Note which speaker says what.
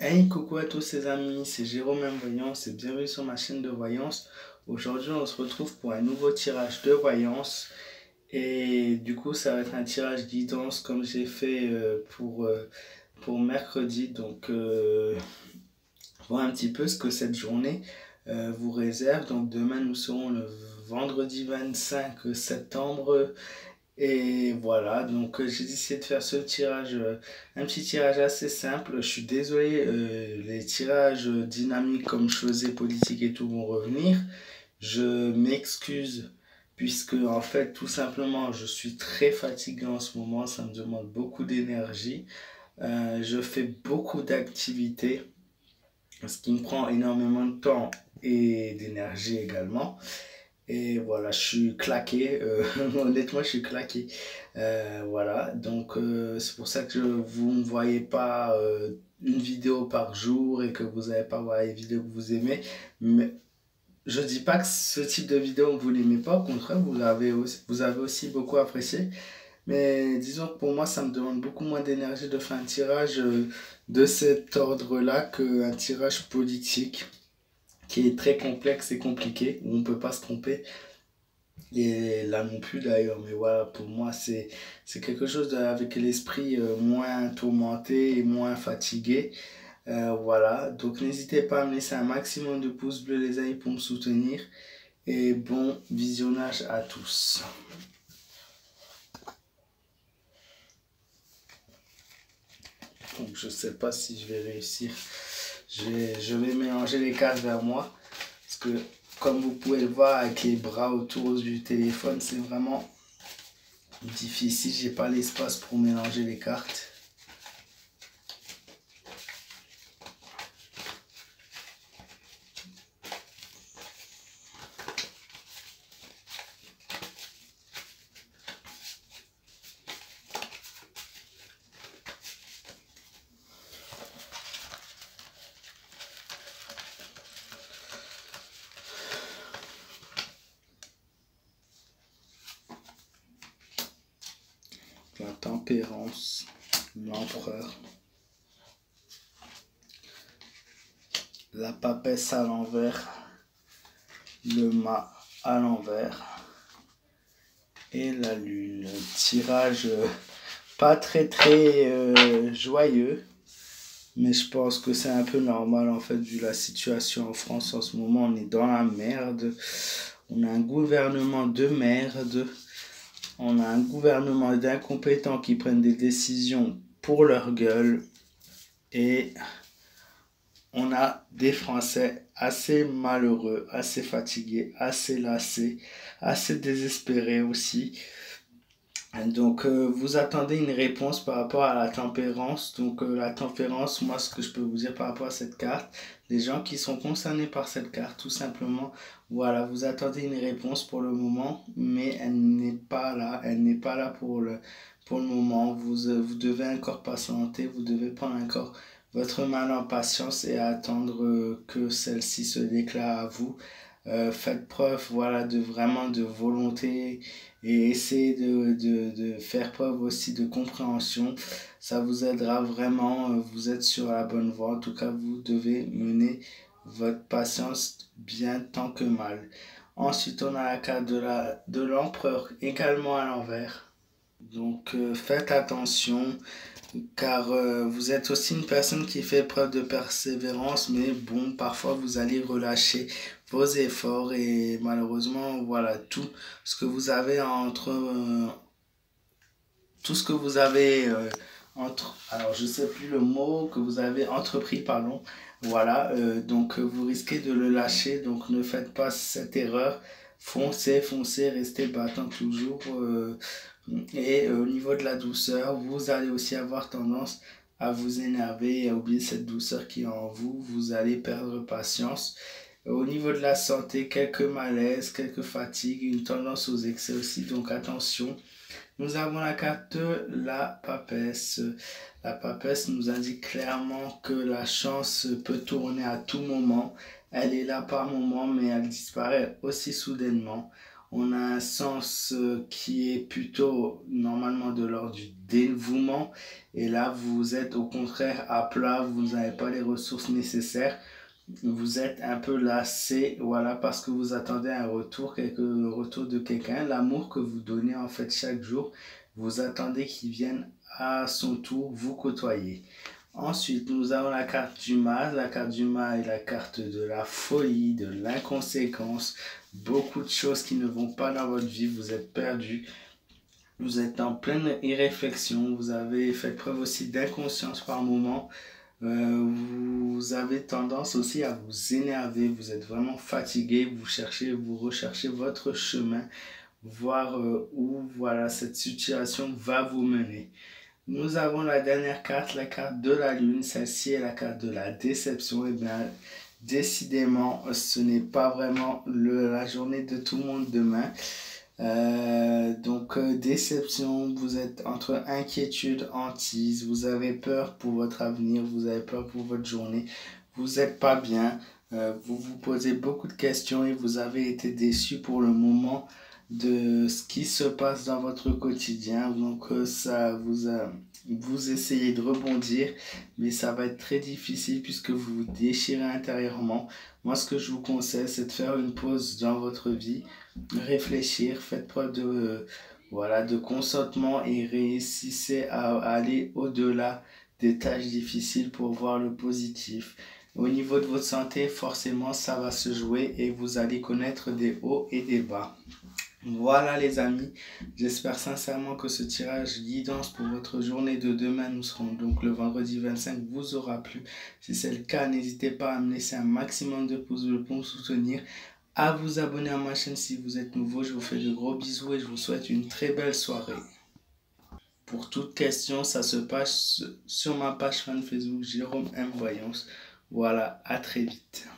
Speaker 1: Hey, coucou à tous ces amis, c'est Jérôme M. Voyance et bienvenue sur ma chaîne de voyance. Aujourd'hui, on se retrouve pour un nouveau tirage de voyance et du coup, ça va être un tirage guidance comme j'ai fait pour mercredi. Voir un petit peu ce que cette journée vous réserve. Donc, demain, nous serons le vendredi 25 septembre. Et voilà, j'ai décidé de faire ce tirage, un petit tirage assez simple. Je suis désolé, les tirages dynamiques comme je faisais politique et tout vont revenir. Je m'excuse puisque en fait tout simplement je suis très fatigué en ce moment, ça me demande beaucoup d'énergie. Je fais beaucoup d'activités, ce qui me prend énormément de temps et d'énergie également. Et voilà, je suis claqué, honnêtement, je suis claqué. Voilà, c'est pour ça que vous ne voyez pas une vidéo par jour et que vous n'allez pas voir les vidéos que vous aimez. Mais je dis pas que ce type de vidéo vous l'aimez pas, au contraire, vous avez aussi beaucoup apprécié. Mais disons que pour moi, ça me demande beaucoup moins d'énergie de faire un tirage de cet ordre-là qu'un tirage politique qui est très complexe et compliqué, où on ne peut pas se tromper. Et là non plus d'ailleurs, mais voilà, pour moi, c'est quelque chose avec l'esprit moins tourmenté et moins fatigué. Voilà, donc n'hésitez pas à me laisser un maximum de pouces bleus, les amis, pour me soutenir. Et bon visionnage à tous. Donc, je sais pas si je vais réussir. Je vais mélanger les cartes vers moi. Parce que, comme vous pouvez le voir, avec les bras autour du téléphone, c'est vraiment difficile. J'ai pas l'espace pour mélanger les cartes. La tempérance, l'empereur, la papesse à l'envers, le mât à l'envers et la lune. Tirage pas très joyeux, mais je pense que c'est un peu normal en fait vu la situation en France en ce moment. On est dans la merde, on a un gouvernement de merde, on a un gouvernement d'incompétents qui prennent des décisions pour leur gueule et on a des Français assez malheureux, assez fatigués, assez lassés, assez désespérés aussi. Vous attendez une réponse par rapport à la tempérance. La tempérance, moi, ce que je peux vous dire par rapport à cette carte, les gens qui sont concernés par cette carte, tout simplement, voilà, vous attendez une réponse pour le moment, mais elle n'est pas là. Elle n'est pas là pour le moment. Vous devez encore patienter, vous devez prendre encore votre mal en patience et attendre que celle-ci se déclare à vous. Faites preuve, voilà, de vraiment de volonté et essayez de faire preuve aussi de compréhension. Ça vous aidera vraiment, vous êtes sur la bonne voie. En tout cas, vous devez mener votre patience bien tant que mal. Ensuite, on a la carte de l'empereur également à l'envers. Faites attention car vous êtes aussi une personne qui fait preuve de persévérance, mais bon, parfois vous allez relâcher vos efforts et malheureusement, voilà, tout ce que vous avez alors je sais plus le mot que vous avez entrepris, pardon, voilà, vous risquez de le lâcher, donc ne faites pas cette erreur, foncez, foncez, restez battant toujours, au niveau de la douceur, vous allez aussi avoir tendance à vous énerver et à oublier cette douceur qui est en vous, vous allez perdre patience. Au niveau de la santé, quelques malaises, quelques fatigues, une tendance aux excès aussi, donc attention. Nous avons la carte de la papesse. La papesse nous indique clairement que la chance peut tourner à tout moment. Elle est là par moment, mais elle disparaît aussi soudainement. On a un sens qui est plutôt normalement de l'ordre du dévouement. Et là, vous êtes au contraire à plat, vous n'avez pas les ressources nécessaires. Vous êtes un peu lassé, voilà, parce que vous attendez un retour, retour de quelqu'un. L'amour que vous donnez en fait chaque jour, vous attendez qu'il vienne à son tour vous côtoyer. Ensuite, nous avons la carte du mal. La carte du mal est la carte de la folie, de l'inconséquence. Beaucoup de choses qui ne vont pas dans votre vie. Vous êtes perdu. Vous êtes en pleine irréflexion. Vous avez fait preuve aussi d'inconscience par moment. Vous avez tendance aussi à vous énerver. Vous êtes vraiment fatigué. Vous recherchez votre chemin. Voir où voilà, cette situation va vous mener. Nous avons la dernière carte, la carte de la lune. Celle-ci est la carte de la déception. Et bien, décidément, ce n'est pas vraiment la journée de tout le monde demain. Déception, vous êtes entre inquiétude, hantise, vous avez peur pour votre avenir, vous avez peur pour votre journée, vous n'êtes pas bien, vous vous posez beaucoup de questions et vous avez été déçu pour le moment de ce qui se passe dans votre quotidien. Donc vous essayez de rebondir, mais ça va être très difficile puisque vous vous déchirez intérieurement. Moi, ce que je vous conseille, c'est de faire une pause dans votre vie, réfléchir, faites preuve de consentement et réussissez à aller au-delà des tâches difficiles pour voir le positif. Au niveau de votre santé, forcément, ça va se jouer et vous allez connaître des hauts et des bas. Voilà les amis, j'espère sincèrement que ce tirage guidance pour votre journée de demain, nous serons donc le vendredi 25, vous aura plu. Si c'est le cas, n'hésitez pas à me laisser un maximum de pouces bleus pour me soutenir, à vous abonner à ma chaîne si vous êtes nouveau. Je vous fais de gros bisous et je vous souhaite une très belle soirée. Pour toute question, ça se passe sur ma page fan Facebook Jérôme M Voyance. Voilà, à très vite.